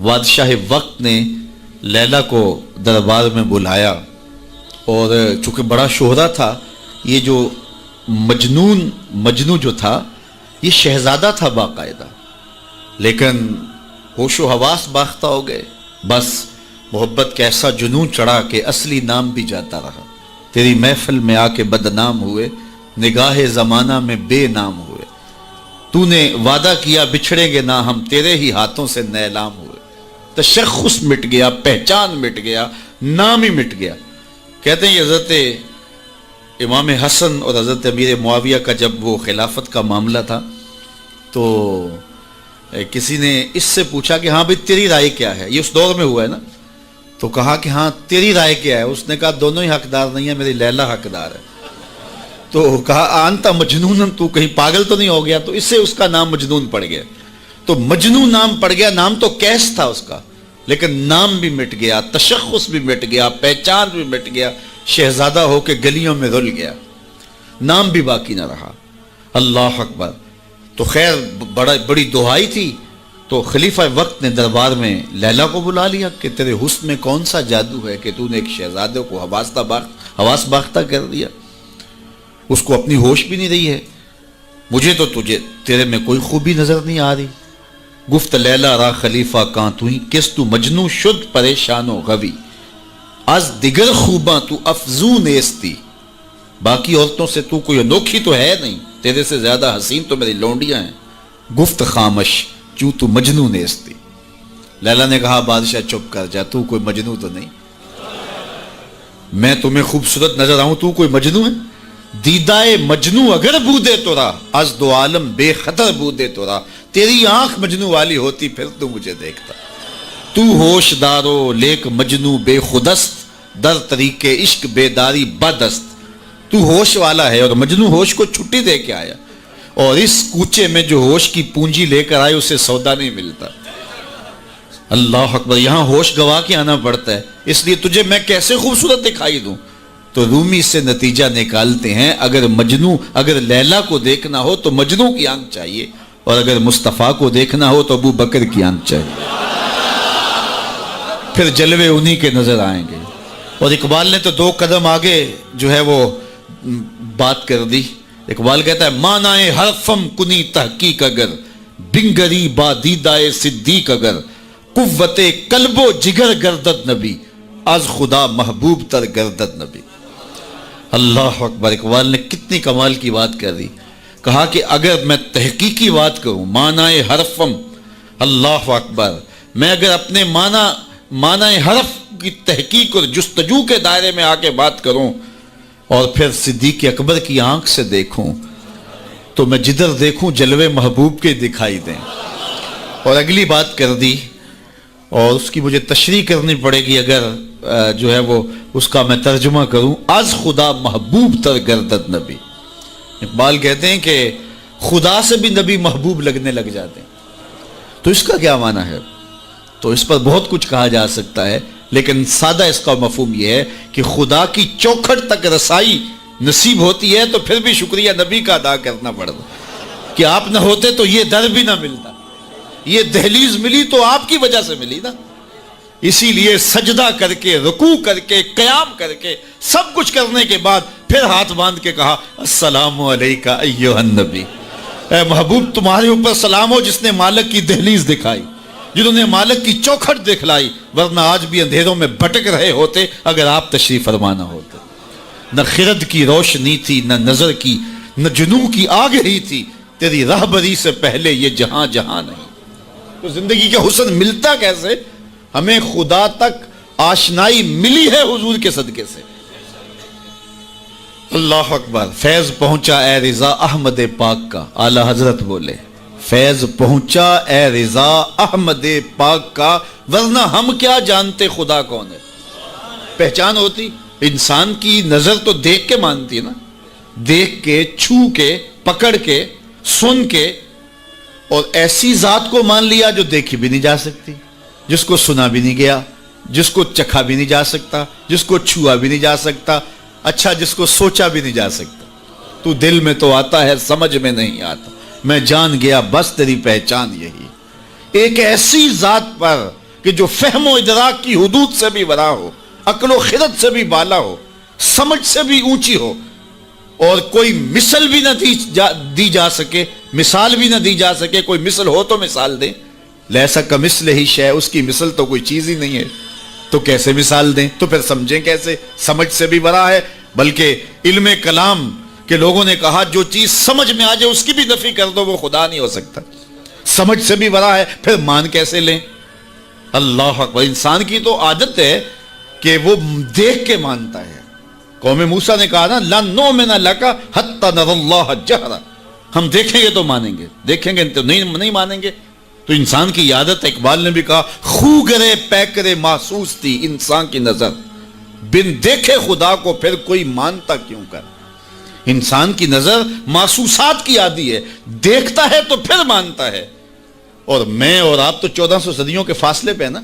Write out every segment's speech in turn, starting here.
بادشاہ وقت نے لیلا کو دربار میں بلایا، اور چونکہ بڑا شہرہ تھا، یہ جو مجنو جو تھا یہ شہزادہ تھا باقاعدہ، لیکن ہوش و حواس باختہ ہو گئے، بس محبت کا ایسا جنون چڑھا کہ اصلی نام بھی جاتا رہا۔ تیری محفل میں آ کے بدنام ہوئے، نگاہ زمانہ میں بے نام ہوئے، تو نے وعدہ کیا بچھڑیں گے نہ ہم، تیرے ہی ہاتھوں سے نیلام ہوئے۔ تشخص مٹ گیا، پہچان مٹ گیا، نام ہی مٹ گیا۔ کہتے ہیں حضرت امام حسن اور حضرت امیر معاویہ کا جب وہ خلافت کا معاملہ تھا تو کسی نے اس سے پوچھا کہ ہاں بھئی تیری رائے کیا ہے، یہ اس دور میں ہوا ہے نا، تو کہا کہ ہاں تیری رائے کیا ہے؟ اس نے کہا دونوں ہی حقدار نہیں ہیں، میری لیلا حقدار ہے۔ تو کہا آنتا مجنون، تو کہیں پاگل تو نہیں ہو گیا؟ تو اس سے اس کا نام مجنون پڑ گیا۔ تو مجنون نام پڑ گیا، نام تو کیس تھا اس کا، لیکن نام بھی مٹ گیا، تشخص بھی مٹ گیا، پہچان بھی مٹ گیا، شہزادہ ہو کے گلیوں میں رل گیا، نام بھی باقی نہ رہا۔ اللہ اکبر۔ تو خیر بڑی دہائی تھی، تو خلیفہ وقت نے دربار میں لیلا کو بلا لیا کہ تیرے حسن میں کون سا جادو ہے کہ تو نے ایک شہزادے کو حواس باختہ کر دیا، اس کو اپنی ہوش بھی نہیں رہی ہے، مجھے تو تیرے میں کوئی خوبی نظر نہیں آ رہی۔ گفت لیلا را خلیفہ کان تو ہی، کس تو مجنو شد پریشان و غوی، از دیگر خوباں تو افزون نیستی، باقی عورتوں سے تو کوئی انوکھی تو ہے نہیں، تیرے سے زیادہ حسین تو میری لونڈیاں ہیں۔ گفت خامش چوں تو مجنو نیستی، لیلا نے کہا بادشاہ چپ کر جا، تو کوئی مجنو تو نہیں، میں تمہیں خوبصورت نظر آؤں، تو کوئی مجنو ہے؟ دیدائے مجنو اگر بودے تو را، از دو عالم بے خطر بودے تو را، تیری آنکھ مجنو والی ہوتی پھر تو مجھے دیکھتا، تو ہوش دارو لیک مجنو بے خودست، در طریق عشق بیداری بدست، تو ہوش والا ہے اور مجنو ہوش کو چھٹی دے کے آیا، اور اس کوچے میں جو ہوش کی پونجی لے کر آئے اسے سودا نہیں ملتا۔ اللہ اکبر۔ یہاں ہوش گوا کے آنا پڑتا ہے، اس لیے تجھے میں کیسے خوبصورت دکھائی دوں؟ تو رومی سے نتیجہ نکالتے ہیں، اگر لیلا کو دیکھنا ہو تو مجنو کی آنکھ چاہیے، اور اگر مصطفیٰ کو دیکھنا ہو تو ابو بکر کی آنکھ چاہیے، پھر جلوے انہی کے نظر آئیں گے۔ اور اقبال نے تو 2 قدم آگے جو ہے وہ بات کر دی۔ اقبال کہتا ہے مانائے حرفم کنی تحقیق اگر، بنگری با دیدائے صدیق اگر، قوت قلب و جگر گردد نبی، از خدا محبوب تر گردد نبی۔ اللہ اکبر۔ اقبال نے کتنی کمال کی بات کر دی، کہا کہ اگر میں تحقیقی بات کروں، معنی حرفم، اللہ اکبر، میں اگر اپنے معنی حرف کی تحقیق اور جستجو کے دائرے میں آ کے بات کروں اور پھر صدیق اکبر کی آنکھ سے دیکھوں تو میں جدھر دیکھوں جلوے محبوب کے دکھائی دیں۔ اور اگلی بات کر دی، اور اس کی مجھے تشریح کرنی پڑے گی اگر جو ہے وہ اس کا میں ترجمہ کروں، از خدا محبوب تر گردد نبی۔ اقبال کہتے ہیں کہ خدا سے بھی نبی محبوب لگنے لگ جاتے ہیں۔ تو اس کا کیا معنی ہے؟ تو اس پر بہت کچھ کہا جا سکتا ہے، لیکن سادہ اس کا مفہوم یہ ہے کہ خدا کی چوکھٹ تک رسائی نصیب ہوتی ہے تو پھر بھی شکریہ نبی کا ادا کرنا پڑتا کہ آپ نہ ہوتے تو یہ در بھی نہ ملتا، یہ دہلیز ملی تو آپ کی وجہ سے ملی نا۔ اسی لیے سجدہ کر کے، رکوع کر کے، قیام کر کے، سب کچھ کرنے کے بعد پھر ہاتھ باندھ کے کہا السلام علیکہ ایھا النبی، اے محبوب تمہارے اوپر سلام ہو جس نے مالک کی دہلیز دکھائی، جنہوں نے مالک کی چوکھٹ دکھلائی، ورنہ آج بھی اندھیروں میں بھٹک رہے ہوتے اگر آپ تشریف فرما نہ ہوتے۔ نہ خرد کی روشنی تھی، نہ نظر کی، نہ جنوں کی آگ ہی تھی، تیری راہبری سے پہلے یہ جہاں جہاں نہیں۔ تو زندگی کا حسن ملتا کیسے؟ ہمیں خدا تک آشنائی ملی ہے حضور کے صدقے سے۔ اللہ اکبر۔ فیض پہنچا اے رضا احمد پاک کا، اعلی حضرت بولے فیض پہنچا اے رضا احمد پاک کا، ورنہ ہم کیا جانتے خدا کون ہے۔ پہچان ہوتی، انسان کی نظر تو دیکھ کے مانتی ہے نا، دیکھ کے، چھو کے، پکڑ کے، سن کے، اور ایسی ذات کو مان لیا جو دیکھی بھی نہیں جا سکتی، جس کو سنا بھی نہیں گیا، جس کو چکھا بھی نہیں جا سکتا، جس کو چھوا بھی نہیں جا سکتا، اچھا جس کو سوچا بھی نہیں جا سکتا۔ تو دل میں تو آتا ہے سمجھ میں نہیں آتا، میں جان گیا بس تیری پہچان یہی۔ ایک ایسی ذات پر کہ جو فہم و ادراک کی حدود سے بھی ورا ہو، عقل و خرد سے بھی بالا ہو، سمجھ سے بھی اونچی ہو، اور کوئی مثل بھی نہ دی جا سکے، مثال بھی نہ دی جا سکے. کوئی مثل ہو تو مثال دیں. لیسا کمثلہ ہی شیء، اس کی مثل تو کوئی چیز ہی نہیں ہے، تو کیسے مثال دیں؟ تو پھر سمجھیں کیسے؟ سمجھ سے بھی بڑا ہے. بلکہ علم کلام کے لوگوں نے کہا جو چیز سمجھ میں آ جائے اس کی بھی نفی کر دو، وہ خدا نہیں ہو سکتا. سمجھ سے بھی بڑا ہے، پھر مان کیسے لیں؟ اللہ اکبر. انسان کی تو عادت ہے کہ وہ دیکھ کے مانتا ہے. قوم موسیٰ نے کہا نا لن نؤمن لک حتی نری اللہ جہرا، ہم دیکھیں گے تو مانیں گے، دیکھیں گے تو نہیں مانیں گے. تو انسان کی عادت، اقبال نے بھی کہا خو گرے پے کرے محسوس تھی انسان کی نظر، بن دیکھے خدا کو پھر کوئی مانتا کیوں کر. انسان کی نظر محسوسات کی عادی ہے، دیکھتا ہے تو پھر مانتا ہے. اور میں اور آپ تو 1400 صدیوں کے فاصلے پہ نا،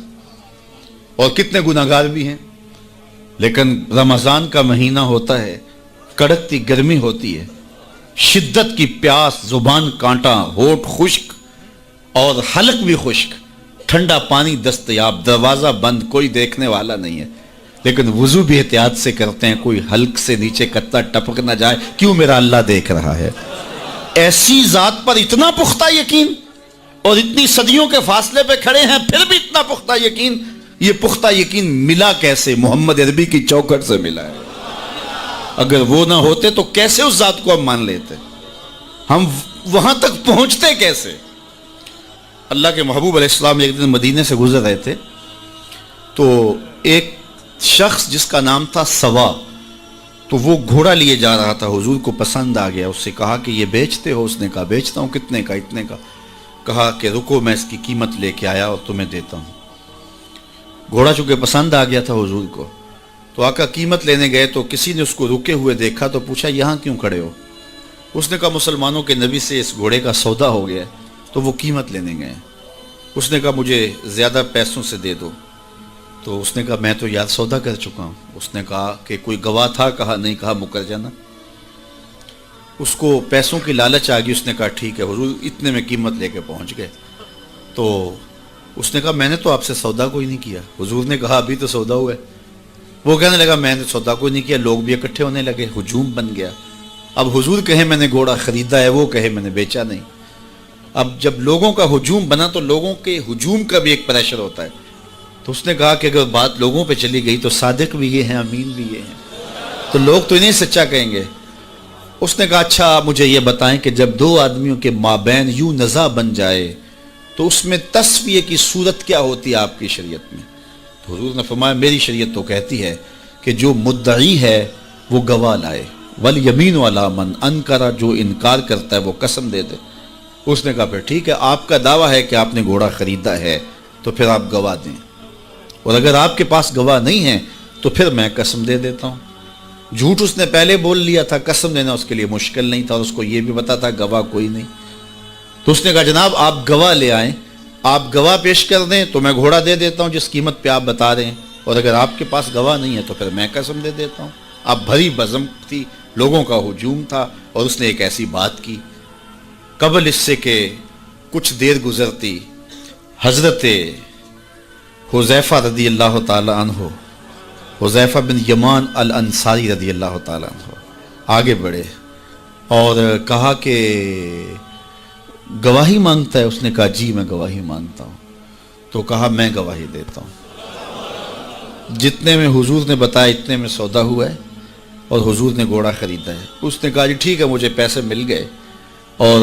اور کتنے گناہگار بھی ہیں. لیکن رمضان کا مہینہ ہوتا ہے، کڑکتی گرمی ہوتی ہے، شدت کی پیاس، زبان کانٹا، ہونٹ خشک اور حلق بھی خشک، ٹھنڈا پانی دستیاب، دروازہ بند، کوئی دیکھنے والا نہیں ہے. لیکن وضو بھی احتیاط سے کرتے ہیں، کوئی حلق سے نیچے قطرہ ٹپک نہ جائے، کیوں میرا اللہ دیکھ رہا ہے. ایسی ذات پر اتنا پختہ یقین، اور اتنی صدیوں کے فاصلے پہ کھڑے ہیں پھر بھی اتنا پختہ یقین. یہ پختہ یقین ملا کیسے؟ محمد عربی کی چوکھٹ سے ملا ہے. اگر وہ نہ ہوتے تو کیسے اس ذات کو ہم مان لیتے؟ ہم وہاں تک پہنچتے کیسے؟ اللہ کے محبوب علیہ السلام ایک دن مدینے سے گزر رہے تھے، تو ایک شخص جس کا نام تھا سوا، تو وہ گھوڑا لیے جا رہا تھا. حضور کو پسند آ گیا. اس سے کہا کہ یہ بیچتے ہو؟ اس نے کہا بیچتا ہوں. کتنے کا؟ اتنے کا. کہا کہ رکو میں اس کی قیمت لے کے آیا اور تمہیں دیتا ہوں. گھوڑا چونکہ پسند آ گیا تھا حضور کو، تو آقا قیمت لینے گئے تو کسی نے اس کو رکے ہوئے دیکھا تو پوچھا یہاں کیوں کھڑے ہو؟ اس نے کہا مسلمانوں کے نبی سے اس گھوڑے کا سودا ہو گیا تو وہ قیمت لینے گئے. اس نے کہا مجھے زیادہ پیسوں سے دے دو. تو اس نے کہا میں تو یار سودا کر چکا ہوں. اس نے کہا کہ کوئی گواہ تھا؟ کہا نہیں. کہا مکر جانا. اس کو پیسوں کی لالچ آ گئی. اس نے کہا ٹھیک ہے. حضور اتنے میں قیمت لے کے پہنچ گئے. تو اس نے کہا میں نے تو آپ سے سودا کوئی نہیں کیا. حضور نے کہا ابھی تو سودا ہوا ہے. وہ کہنے لگا میں نے سودا کوئی نہیں کیا. لوگ بھی اکٹھے ہونے لگے، ہجوم بن گیا. اب حضور کہے میں نے گھوڑا خریدا ہے، وہ کہے میں نے بیچا نہیں. اب جب لوگوں کا ہجوم بنا تو لوگوں کے ہجوم کا بھی ایک پریشر ہوتا ہے. تو اس نے کہا کہ اگر بات لوگوں پہ چلی گئی تو صادق بھی یہ ہیں، امین بھی یہ ہیں، تو لوگ تو انہیں سچا کہیں گے. اس نے کہا اچھا مجھے یہ بتائیں کہ جب دو آدمیوں کے مابین یوں نزاع بن جائے تو اس میں تسویہ کی صورت کیا ہوتی ہے آپ کی شریعت میں؟ تو حضور نے فرمایا میری شریعت تو کہتی ہے کہ جو مدعی ہے وہ گواہ لائے، والیمین علی من انکر، جو انکار کرتا ہے وہ قسم دے دے. اس نے کہا پھر ٹھیک ہے، آپ کا دعویٰ ہے کہ آپ نے گھوڑا خریدا ہے تو پھر آپ گواہ دیں، اور اگر آپ کے پاس گواہ نہیں ہے تو پھر میں قسم دے دیتا ہوں. جھوٹ اس نے پہلے بول لیا تھا، قسم دینا اس کے لیے مشکل نہیں تھا، اور اس کو یہ بھی پتا تھا گواہ کوئی نہیں. تو اس نے کہا جناب آپ گواہ لے آئیں، آپ گواہ پیش کر دیں تو میں گھوڑا دے دیتا ہوں جس قیمت پہ آپ بتا رہے ہیں، اور اگر آپ کے پاس گواہ نہیں ہے تو پھر میں قسم دے دیتا ہوں. اب بھری بزم تھی، لوگوں کا ہجوم تھا، اور اس نے ایک ایسی بات کی. قبل اس سے کہ کچھ دیر گزرتی، حضرت حذیفہ رضی اللہ تعالی عنہ، حذیفہ بن یمان الانصاری رضی اللہ تعالی عنہ آگے بڑھے اور کہا کہ گواہی مانگتا ہے؟ اس نے کہا جی میں گواہی مانگتا ہوں. تو کہا میں گواہی دیتا ہوں، جتنے میں حضور نے بتایا اتنے میں سودا ہوا ہے اور حضور نے گھوڑا خریدا ہے. اس نے کہا جی ٹھیک ہے مجھے پیسے مل گئے اور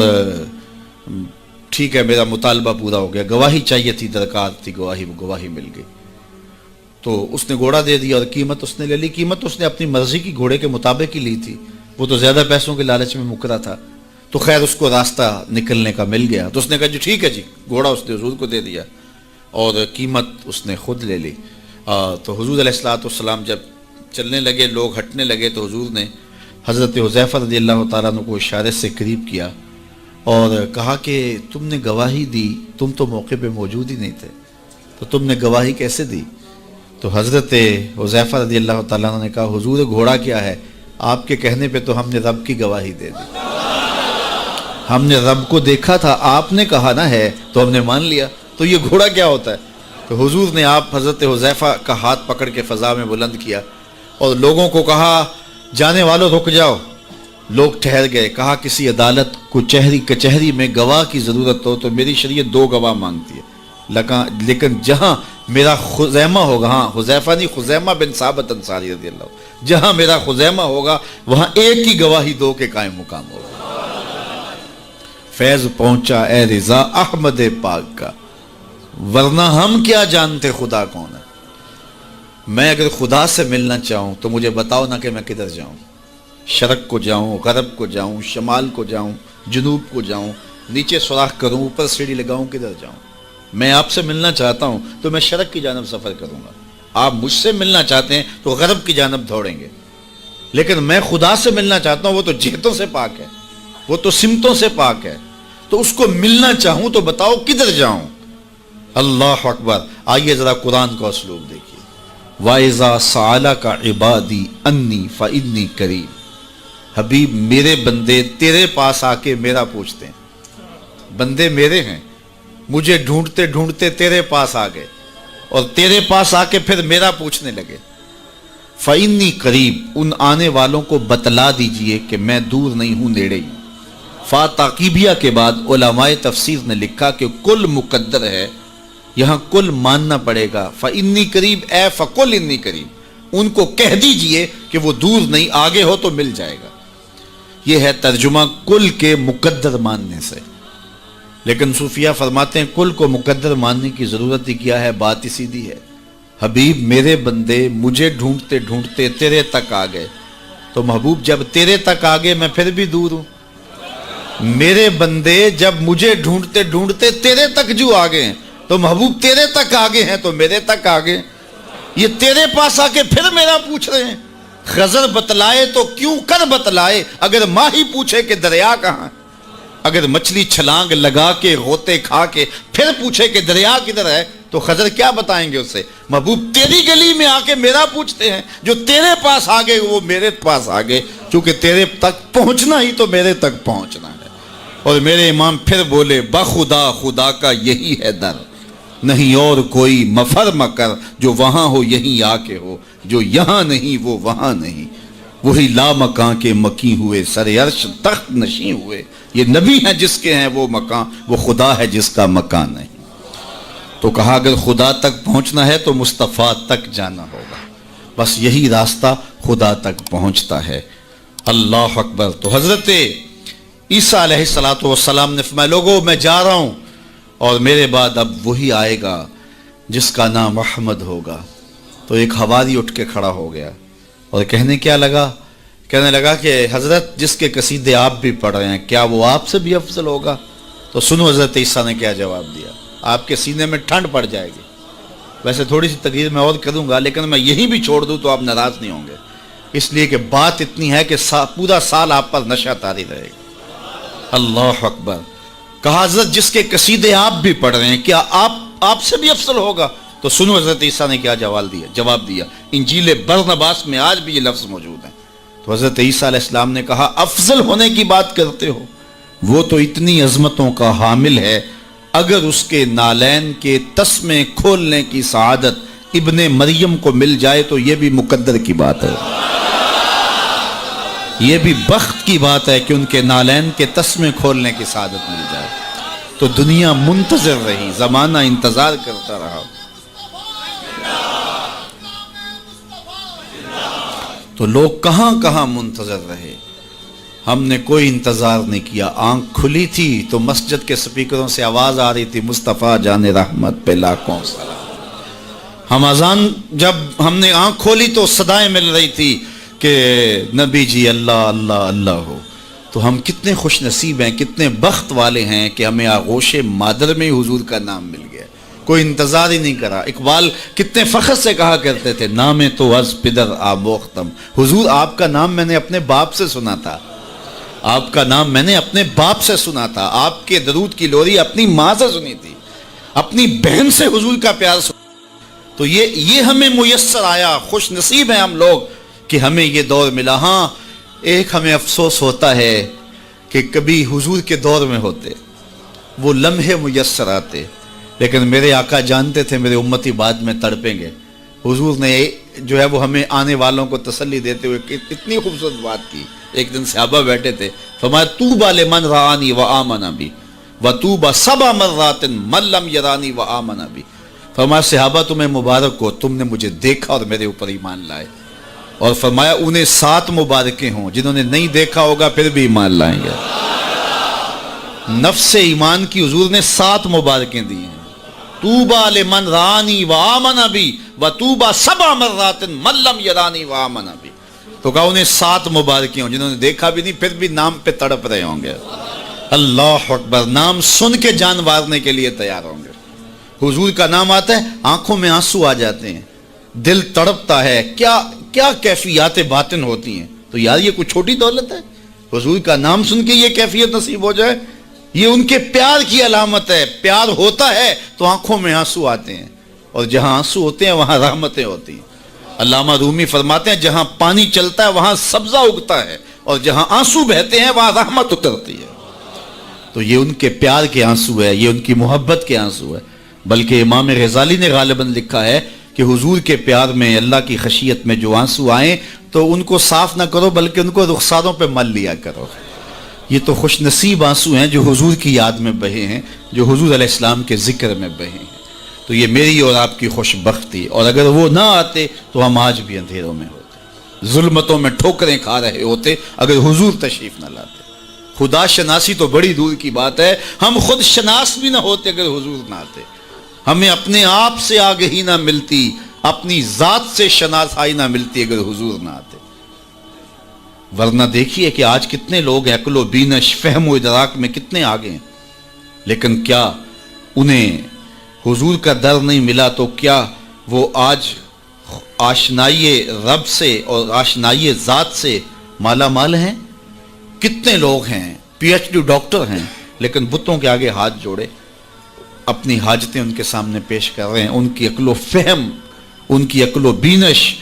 ٹھیک ہے میرا مطالبہ پورا ہو گیا، گواہی چاہیے تھی، درکار تھی گواہی مل گئی. تو اس نے گھوڑا دے دیا اور قیمت اس نے لے لی. قیمت اس نے اپنی مرضی کی گھوڑے کے مطابق ہی لی تھی، وہ تو زیادہ پیسوں کے لالچ میں مکرا تھا. تو خیر اس کو راستہ نکلنے کا مل گیا. تو اس نے کہا جی ٹھیک ہے جی، گھوڑا اس نے حضور کو دے دیا اور قیمت اس نے خود لے لی. تو حضور علیہ السلام جب چلنے لگے، لوگ ہٹنے لگے، تو حضور نے حضرت حذیفہ رضی اللہ تعالیٰ عنہ کو اشارے سے قریب کیا اور کہا کہ تم نے گواہی دی، تم تو موقع پہ موجود ہی نہیں تھے، تو تم نے گواہی کیسے دی؟ تو حضرت حذیفہ رضی اللہ تعالیٰ عنہ نے کہا حضور گھوڑا کیا ہے، آپ کے کہنے پہ تو ہم نے رب کی گواہی دے دی، ہم نے رب کو دیکھا تھا، آپ نے کہا نہ ہے تو ہم نے مان لیا. تو یہ گھوڑا کیا ہوتا ہے؟ تو حضور نے آپ حضرت حذیفہ کا ہاتھ پکڑ کے فضا میں بلند کیا اور لوگوں کو کہا جانے والوں رک جاؤ. لوگ ٹھہر گئے. کہا کسی عدالت کو کچہری میں گواہ کی ضرورت ہو تو میری شریعت 2 گواہ مانگتی ہے، لیکن جہاں میرا خزیمہ ہوگا، ہاں حذیفہ نہیں، خزیمہ بن ثابت انصاری رضی اللہ عنہ، جہاں میرا خزیمہ ہوگا وہاں ایک ہی گواہی 2 کے قائم مقام ہوگا. فیض پہنچا اے رضا احمد پاک کا، ورنہ ہم کیا جانتے خدا کون ہے. میں اگر خدا سے ملنا چاہوں تو مجھے بتاؤ نہ کہ میں کدھر جاؤں. شرق کو جاؤں، غرب کو جاؤں، شمال کو جاؤں، جنوب کو جاؤں، نیچے سوراخ کروں، اوپر سیڑھی لگاؤں، کدھر جاؤں. میں آپ سے ملنا چاہتا ہوں تو میں شرق کی جانب سفر کروں گا. آپ مجھ سے ملنا چاہتے ہیں تو غرب کی جانب دوڑیں گے. لیکن میں خدا سے ملنا چاہتا ہوں، وہ تو جہتوں سے پاک ہے، وہ تو سمتوں سے پاک ہے. تو اس کو ملنا چاہوں تو بتاؤ کدھر جاؤں. اللہ اکبر. آئیے ذرا قرآن کا اسلوب دیکھیے. وَإِذَا سَأَلَكَ عِبَادِي أَنِّي فَإِنِّي قَرِيبٌ. حبیب میرے بندے تیرے پاس آ کے میرا پوچھتے ہیں. بندے میرے ہیں، مجھے ڈھونڈتے ڈھونڈتے تیرے پاس آ گئے اور تیرے پاس آ کے پھر میرا پوچھنے لگے. فَإِنِّي قَرِيب. ان آنے والوں کو بتلا دیجئے کہ میں دور نہیں ہوں، نیڑے ہی. فا تعقیبیہ کے بعد علماء تفسیر نے لکھا کہ کل مقدر ہے، یہاں کل ماننا پڑے گا. فَإِنِّي قَرِيب اے فَقُلْ إِنِّي قَرِيب. ان کو کہہ دیجئے کہ وہ دور نہیں، آگے ہو تو مل جائے گا. یہ ہے ترجمہ کل کے مقدر ماننے سے. لیکن صوفیہ فرماتے ہیں کل کو مقدر ماننے کی ضرورت ہی کیا ہے، بات ہی سیدھی ہے. حبیب میرے بندے مجھے ڈھونڈتے ڈھونڈتے تیرے تک آ گئے. تو محبوب جب تیرے تک آ گئے میں پھر بھی دور ہوں. میرے بندے جب مجھے ڈھونڈتے ڈھونڈتے تیرے تک جو آ گئے ہیں تو محبوب تیرے تک آ گئے ہیں تو میرے تک آ گئے. یہ تیرے پاس آ کے پھر میرا پوچھ رہے ہیں. خضر بتلائے تو کیوں کر بتلائے، اگر ماہی پوچھے کہ دریا کہاں، اگر مچھلی چھلانگ لگا کے غوطے کھا کے پھر پوچھے کہ دریا کدھر ہے تو خضر کیا بتائیں گے اسے. محبوب تیری گلی میں آ کے میرا پوچھتے ہیں، جو تیرے پاس آ گئے وہ میرے پاس آ گئے، چونکہ تیرے تک پہنچنا ہی تو میرے تک پہنچنا ہے. اور میرے امام پھر بولے بخدا خدا کا یہی ہے در، نہیں اور کوئی مفر مکر، جو وہاں ہو یہیں آ کے ہو، جو یہاں نہیں وہ وہاں نہیں. وہی لا مکان کے مکی ہوئے، سر عرش تخت نشیں ہوئے. یہ نبی ہیں جس کے ہیں وہ مکان، وہ خدا ہے جس کا مکان نہیں. تو کہا اگر خدا تک پہنچنا ہے تو مصطفیٰ تک جانا ہوگا. بس یہی راستہ خدا تک پہنچتا ہے. اللہ اکبر. تو حضرت عیسیٰ علیہ السلام نے فرمایا لوگوں میں جا رہا ہوں اور میرے بعد اب وہی آئے گا جس کا نام احمد ہوگا. تو ایک حواری اٹھ کے کھڑا ہو گیا اور کہنے لگا کہ حضرت جس کے قصیدے آپ بھی پڑھ رہے ہیں کیا وہ آپ سے بھی افضل ہوگا. تو سنو حضرت عیسیٰ نے کیا جواب دیا. آپ کے سینے میں ٹھنڈ پڑ جائے گی. ویسے تھوڑی سی تقریر میں اور کروں گا لیکن میں یہی بھی چھوڑ دوں تو آپ ناراض نہیں ہوں گے، اس لیے کہ بات اتنی ہے کہ پورا سال آپ پر نشہ طاری رہے گا. اللہ اکبر. کہا حضرت جس کے قصیدے آپ بھی پڑھ رہے ہیں کیا آپ سے بھی افضل ہوگا. تو سنو حضرت عیسیٰ نے کیا جواب دیا. انجیل برنباس میں آج بھی یہ لفظ موجود ہیں. تو حضرت عیسیٰ علیہ السلام نے کہا افضل ہونے کی بات کرتے ہو، وہ تو اتنی عظمتوں کا حامل ہے، اگر اس کے نالین کے تسمے کھولنے کی سعادت ابن مریم کو مل جائے تو یہ بھی مقدر کی بات ہے، یہ بھی بخت کی بات ہے کہ ان کے نالین کے تسمے کھولنے کی سعادت مل جائے. تو دنیا منتظر رہی، زمانہ انتظار کرتا رہا. تو لوگ کہاں کہاں منتظر رہے، ہم نے کوئی انتظار نہیں کیا. آنکھ کھلی تھی تو مسجد کے سپیکروں سے آواز آ رہی تھی مصطفیٰ جان رحمت پہ لاکھوں سلام. ہم اذان جب ہم نے آنکھ کھولی تو صدائیں مل رہی تھی کہ نبی جی اللہ اللہ اللہ ہو. تو ہم کتنے خوش نصیب ہیں، کتنے بخت والے ہیں کہ ہمیں آغوش مادر میں حضور کا نام مل گیا، کوئی انتظار ہی نہیں کرا. اقبال کتنے فخر سے کہا کرتے تھے نام تو از پدر آموختم. حضور آپ کا نام میں نے اپنے باپ سے سنا تھا، آپ کا نام میں نے اپنے باپ سے سنا تھا، آپ کے درود کی لوری اپنی ماں سے سنی تھی، اپنی بہن سے حضور کا پیار سنا. تو یہ ہمیں میسر آیا. خوش نصیب ہیں ہم لوگ کہ ہمیں یہ دور ملا. ہاں ایک ہمیں افسوس ہوتا ہے کہ کبھی حضور کے دور میں ہوتے، وہ لمحے میسر آتے لیکن میرے آقا جانتے تھے میرے امتی بعد میں تڑپیں گے. حضور نے جو ہے وہ ہمیں آنے والوں کو تسلی دیتے ہوئے اتنی خوبصورت بات کی. ایک دن صحابہ بیٹھے تھے, فرمایا طوبی لمن رآنی وآمن بی وطوبی سبع مرات من لم یرانی وآمن بی. فرمایا صحابہ تمہیں مبارک ہو, تم نے مجھے دیکھا اور میرے اوپر ایمان لائے. اور فرمایا انہیں 7 مبارکیں ہوں جنہوں نے نہیں دیکھا ہوگا پھر بھی ایمان لائیں گے. نفس ایمان کی حضور نے 7 مبارکیں دی ہیں. طوبی لمن رآنی وآمن بی وطوبی سبع مرات من لم یرانی وآمن بی. تو کہا انہیں 7 مبارکیں ہوں جنہوں نے دیکھا بھی نہیں پھر بھی نام پہ تڑپ رہے ہوں گے. اللہ اکبر, نام سن کے جان مارنے کے لیے تیار ہوں گے. حضور کا نام آتا ہے آنکھوں میں آنسو آ جاتے ہیں, دل تڑپتا ہے, کیا کیفیات باطن ہوتی ہیں. تو یار یہ کوئی چھوٹی دولت ہے؟ حضور کا نام سن کے یہ کیفیت نصیب ہو جائے, یہ ان کے پیار کی علامت ہے. پیار ہوتا ہے تو آنکھوں میں آنسو آتے ہیں, اور جہاں آنسو ہوتے ہیں وہاں رحمتیں ہوتی ہیں. علامہ رومی فرماتے ہیں جہاں پانی چلتا ہے وہاں سبزہ اگتا ہے, اور جہاں آنسو بہتے ہیں وہاں رحمت اترتی ہے. تو یہ ان کے پیار کے آنسو ہے, یہ ان کی محبت کے آنسو ہے. بلکہ امام غزالی نے غالباً لکھا ہے کہ حضور کے پیار میں, اللہ کی خشیت میں جو آنسو آئیں تو ان کو صاف نہ کرو بلکہ ان کو رخساروں پہ مل لیا کرو. یہ تو خوش نصیب آنسو ہیں جو حضور کی یاد میں بہے ہیں, جو حضور علیہ السلام کے ذکر میں بہے ہیں. تو یہ میری اور آپ کی خوش بختی, اور اگر وہ نہ آتے تو ہم آج بھی اندھیروں میں ہوتے, ظلمتوں میں ٹھوکریں کھا رہے ہوتے اگر حضور تشریف نہ لاتے. خدا شناسی تو بڑی دور کی بات ہے, ہم خود شناس بھی نہ ہوتے اگر حضور نہ آتے. ہمیں اپنے آپ سے آگہی نہ ملتی, اپنی ذات سے شناسائی نہ ملتی اگر حضور نہ آتے. ورنہ دیکھیے کہ آج کتنے لوگ عقل و بینش, فہم و ادراک میں کتنے آگے ہیں, لیکن کیا انہیں حضور کا در نہیں ملا تو کیا وہ آج آشنائی رب سے اور آشنائی ذات سے مالا مال ہیں؟ کتنے لوگ ہیں PhD ڈاکٹر ہیں لیکن بتوں کے آگے ہاتھ جوڑے اپنی حاجتیں ان کے سامنے پیش کر رہے ہیں. ان کی عقل و فہم, ان کی عقل و بینش,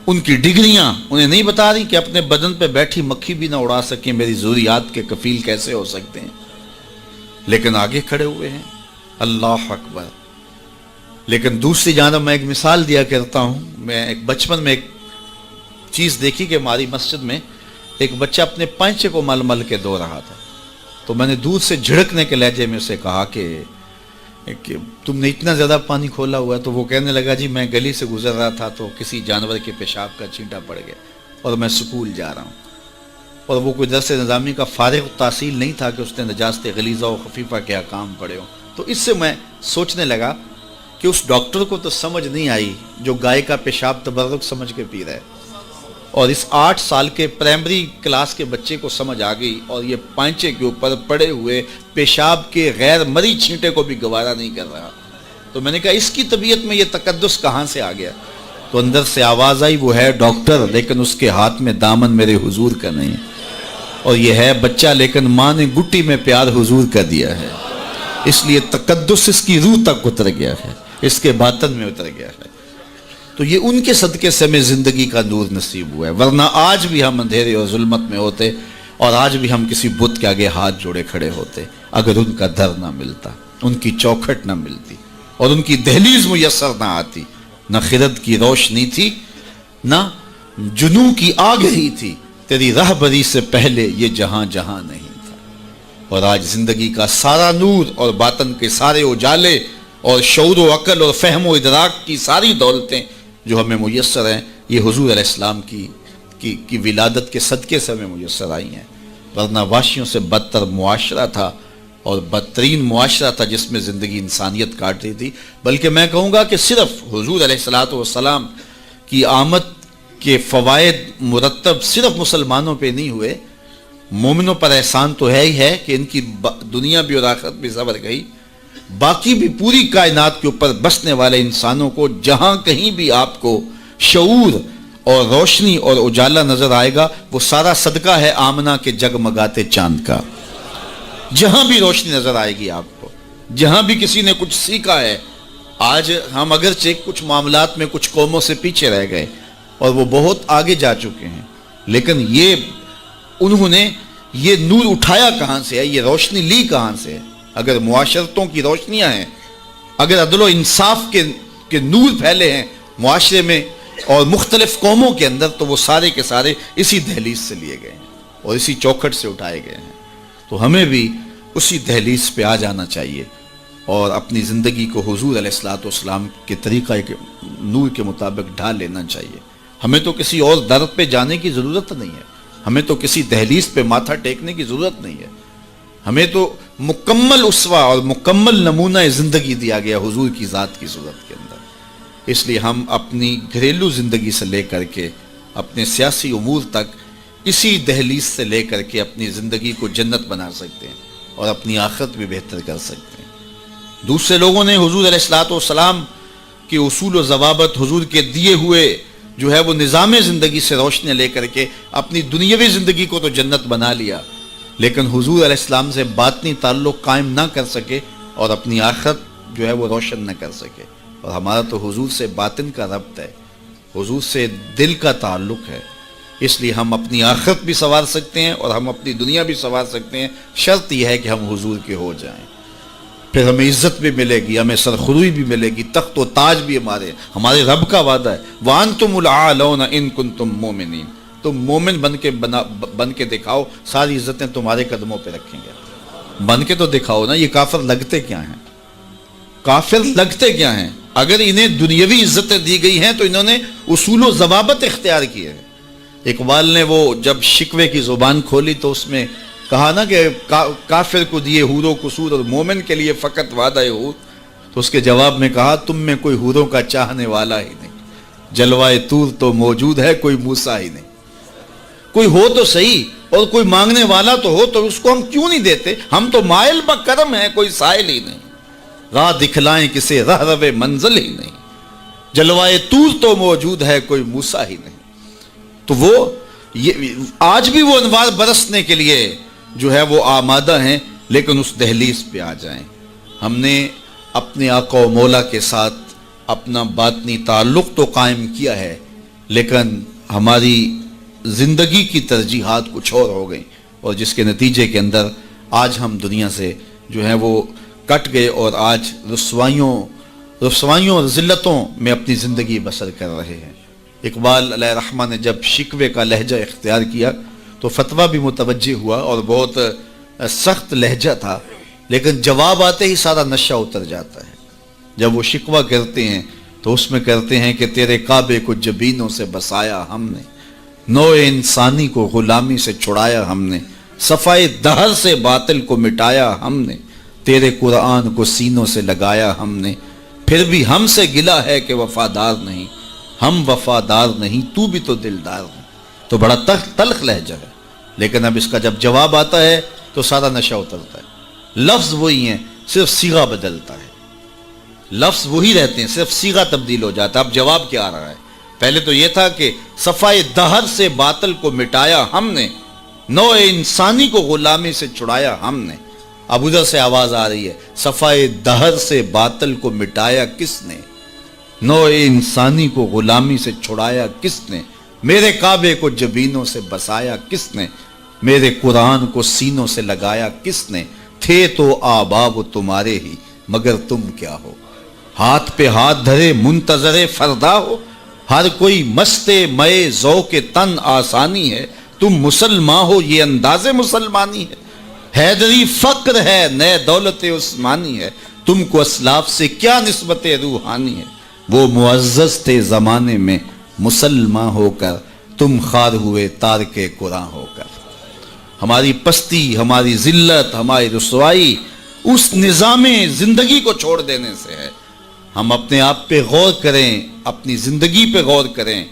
ان کی ڈگریاں انہیں نہیں بتا رہی کہ اپنے بدن پہ بیٹھی مکھی بھی نہ اڑا سکیں, میری ضروریات کے کفیل کیسے ہو سکتے ہیں, لیکن آگے کھڑے ہوئے ہیں. اللہ اکبر. لیکن دوسری جانب میں ایک مثال دیا کرتا ہوں. میں ایک بچپن میں ایک چیز دیکھی کہ ہماری مسجد میں ایک بچہ اپنے پینچے کو مل مل کے دھو رہا تھا. تو میں نے دور سے جھڑکنے کے لہجے میں اسے کہا کہ تم نے اتنا زیادہ پانی کھولا ہوا ہے. تو وہ کہنے لگا جی میں گلی سے گزر رہا تھا تو کسی جانور کے پیشاب کا چھینٹا پڑ گیا اور میں سکول جا رہا ہوں. اور وہ کوئی درس نظامی کا فارغ تحصیل نہیں تھا کہ اس نے نجاست غلیظہ و خفیفہ کے احکام پڑھے ہوں. تو اس سے میں سوچنے لگا کہ اس ڈاکٹر کو تو سمجھ نہیں آئی جو گائے کا پیشاب تبرک سمجھ کے پی رہا ہے, اور اس 8 سال کے پرائمری کلاس کے بچے کو سمجھ آ گئی, اور یہ پانچے کے اوپر پڑے ہوئے پیشاب کے غیر مری چھینٹے کو بھی گوارا نہیں کر رہا. تو میں نے کہا اس کی طبیعت میں یہ تقدس کہاں سے آ گیا؟ تو اندر سے آواز آئی وہ ہے ڈاکٹر لیکن اس کے ہاتھ میں دامن میرے حضور کا نہیں, اور یہ ہے بچہ لیکن ماں نے گٹی میں پیار حضور کا دیا ہے, اس لیے تقدس اس کی روح تک اتر گیا ہے, اس کے باطن میں اتر گیا ہے. تو یہ ان کے صدقے سے ہمیں زندگی کا نور نصیب ہوا ہے, ورنہ آج بھی ہم اندھیرے اور ظلمت میں ہوتے, اور آج بھی ہم کسی بت کے آگے ہاتھ جوڑے کھڑے ہوتے اگر ان کا در نہ ملتا, ان کی چوکھٹ نہ ملتی, اور ان کی دہلیز میسر نہ آتی. نہ خرد کی روشنی تھی, نہ جنوں کی آگہی تھی, تیری رہبری سے پہلے یہ جہاں جہاں نہیں تھا. اور آج زندگی کا سارا نور اور باطن کے سارے اجالے اور شعور و عقل اور فہم و ادراک کی ساری دولتیں جو ہمیں میسر ہیں یہ حضور علیہ السلام کی ولادت کے صدقے سے ہمیں میسر آئی ہیں. ورنہ واشیوں سے بدتر معاشرہ تھا, اور بدترین معاشرہ تھا جس میں زندگی انسانیت کاٹ رہی تھی. بلکہ میں کہوں گا کہ صرف حضور علیہ السلام کی آمد کے فوائد مرتب صرف مسلمانوں پہ نہیں ہوئے, مومنوں پر احسان تو ہے ہی ہے کہ ان کی دنیا بھی اور آخرت بھی سنور گئی, باقی بھی پوری کائنات کے اوپر بسنے والے انسانوں کو جہاں کہیں بھی آپ کو شعور اور روشنی اور اجالا نظر آئے گا وہ سارا صدقہ ہے آمنہ کے جگمگاتے چاند کا. جہاں بھی روشنی نظر آئے گی آپ کو, جہاں بھی کسی نے کچھ سیکھا ہے. آج ہم اگرچہ کچھ معاملات میں کچھ قوموں سے پیچھے رہ گئے اور وہ بہت آگے جا چکے ہیں, لیکن انہوں نے یہ نور اٹھایا کہاں سے ہے, یہ روشنی لی کہاں سے ہے؟ اگر معاشرتوں کی روشنیاں ہیں اگر عدل و انصاف کے نور پھیلے ہیں معاشرے میں اور مختلف قوموں کے اندر، تو وہ سارے کے سارے اسی دہلیز سے لیے گئے ہیں اور اسی چوکھٹ سے اٹھائے گئے ہیں۔ تو ہمیں بھی اسی دہلیز پہ آ جانا چاہیے اور اپنی زندگی کو حضور علیہ الصلوۃ والسلام کے طریقہ کے نور کے مطابق ڈھال لینا چاہیے۔ ہمیں تو کسی اور در پہ جانے کی ضرورت نہیں ہے، ہمیں تو کسی دہلیز پہ ماتھا ٹیکنے کی ضرورت نہیں ہے، ہمیں تو مکمل اسوہ اور مکمل نمونہ زندگی دیا گیا حضور کی ذات کی صورت کے اندر۔ اس لیے ہم اپنی گھریلو زندگی سے لے کر کے اپنے سیاسی امور تک اسی دہلیز سے لے کر کے اپنی زندگی کو جنت بنا سکتے ہیں اور اپنی آخرت بھی بہتر کر سکتے ہیں۔ دوسرے لوگوں نے حضور علیہ الصلوۃ والسلام کے اصول و ضوابط، حضور کے دیے ہوئے جو ہے وہ نظام زندگی سے روشنی لے کر کے اپنی دنیاوی زندگی کو تو جنت بنا لیا، لیکن حضور علیہ السلام سے باطنی تعلق قائم نہ کر سکے اور اپنی آخرت جو ہے وہ روشن نہ کر سکے۔ اور ہمارا تو حضور سے باطن کا ربط ہے، حضور سے دل کا تعلق ہے، اس لیے ہم اپنی آخرت بھی سنوار سکتے ہیں اور ہم اپنی دنیا بھی سنوار سکتے ہیں، شرط یہ ہے کہ ہم حضور کے ہو جائیں۔ پھر ہمیں عزت بھی ملے گی، ہمیں سرخروئی بھی ملے گی، تخت و تاج بھی ہمارے رب کا وعدہ ہے، وَأَنْتُمُ الْأَعْلَوْنَ إِن كُنتُم مُؤْمِنِينَ۔ تم مومن بن کے دکھاؤ، ساری عزتیں تمہارے قدموں پہ رکھیں گے۔ بن کے تو دکھاؤ نا۔ یہ کافر لگتے کیا ہیں؟ کافر لگتے کیا ہیں؟ اگر انہیں دنیاوی عزتیں دی گئی ہیں تو انہوں نے اصول و ضوابط اختیار کیے ہیں۔ اقبال نے وہ جب شکوے کی زبان کھولی تو اس میں کہا نا کہ کافر کو دیے حور و قصور اور مومن کے لیے فقط وعدہ حور، تو اس کے جواب میں کہا تم میں کوئی حوروں کا چاہنے والا ہی نہیں، جلوائے طور تو موجود ہے کوئی موسیٰ ہی نہیں۔ کوئی ہو تو صحیح اور کوئی مانگنے والا تو ہو، تو اس کو ہم کیوں نہیں دیتے؟ ہم تو مائل بکرم ہیں، کوئی سائل ہی نہیں، راہ دکھلائیں کسے راہ رو منزل ہی نہیں، جلوائے طور تو موجود ہے کوئی موسیٰ ہی نہیں۔ تو وہ آج بھی وہ انوار برسنے کے لیے جو ہے وہ آمادہ ہیں، لیکن اس دہلیز پہ آ جائیں۔ ہم نے اپنے آقا و مولا کے ساتھ اپنا باطنی تعلق تو قائم کیا ہے، لیکن ہماری زندگی کی ترجیحات کچھ اور ہو گئیں، اور جس کے نتیجے کے اندر آج ہم دنیا سے جو ہے وہ کٹ گئے اور آج رسوائیوں اور ذلتوں میں اپنی زندگی بسر کر رہے ہیں۔ اقبال علیہ رحمہ نے جب شکوے کا لہجہ اختیار کیا تو فتویٰ بھی متوجہ ہوا اور بہت سخت لہجہ تھا، لیکن جواب آتے ہی سارا نشہ اتر جاتا ہے۔ جب وہ شکوہ کرتے ہیں تو اس میں کرتے ہیں کہ تیرے کعبے کو جبینوں سے بسایا ہم نے، نوع انسانی کو غلامی سے چھڑایا ہم نے، صفائے دہر سے باطل کو مٹایا ہم نے، تیرے قرآن کو سینوں سے لگایا ہم نے، پھر بھی ہم سے گلا ہے کہ وفادار نہیں، ہم وفادار نہیں تو بھی تو دلدار نہیں۔ تو بڑا تلخ لہجہ ہے، لیکن اب اس کا جب جواب آتا ہے تو سارا نشہ اترتا ہے۔ لفظ وہی ہیں، صرف صیغہ بدلتا ہے، لفظ وہی رہتے ہیں، صرف صیغہ تبدیل ہو جاتا ہے۔ اب جواب کیا آ رہا ہے؟ پہلے تو یہ تھا کہ صفائے دہر سے باطل کو مٹایا ہم نے، نوع انسانی کو غلامی سے چھڑایا ہم نے۔ اب ادھر سے آواز آ رہی ہے، صفائے دہر سے باطل کو مٹایا کس نے، نوع انسانی کو غلامی سے چھڑایا کس نے، میرے کعبے کو جبینوں سے بسایا کس نے، میرے قرآن کو سینوں سے لگایا کس نے، تھے تو آباب تمہارے ہی مگر تم کیا ہو، ہاتھ پہ ہاتھ دھرے منتظر فردا ہو، ہر کوئی مست مئے ذوق تن آسانی ہے، تم مسلمان ہو یہ انداز مسلمانی ہے، حیدری فقر ہے نئے دولت عثمانی ہے، تم کو اسلاف سے کیا نسبت روحانی ہے، وہ معزز تھے زمانے میں مسلمان ہو کر، تم خار ہوئے تارک قرآن ہو کر۔ ہماری پستی، ہماری ذلت، ہماری رسوائی اس نظام زندگی کو چھوڑ دینے سے ہے۔ ہم اپنے آپ پہ غور کریں، اپنی زندگی پہ غور کریں،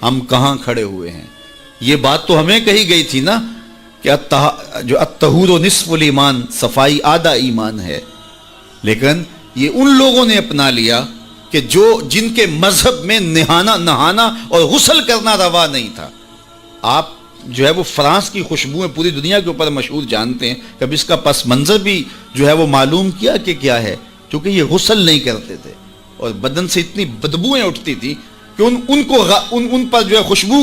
ہم کہاں کھڑے ہوئے ہیں۔ یہ بات تو ہمیں کہی گئی تھی نا کہ جو الطہور نصف الایمان، صفائی آدھا ایمان ہے، لیکن یہ ان لوگوں نے اپنا لیا کہ جن کے مذہب میں نہانا اور غسل کرنا روا نہیں تھا۔ آپ جو ہے وہ فرانس کی خوشبوئیں پوری دنیا کے اوپر مشہور جانتے ہیں، کبھی اس کا پس منظر بھی جو ہے وہ معلوم کیا کہ کیا ہے؟ کیونکہ یہ غسل نہیں کرتے تھے اور بدن سے اتنی بدبوئیں اٹھتی تھی کہ ان پر جو ہے خوشبو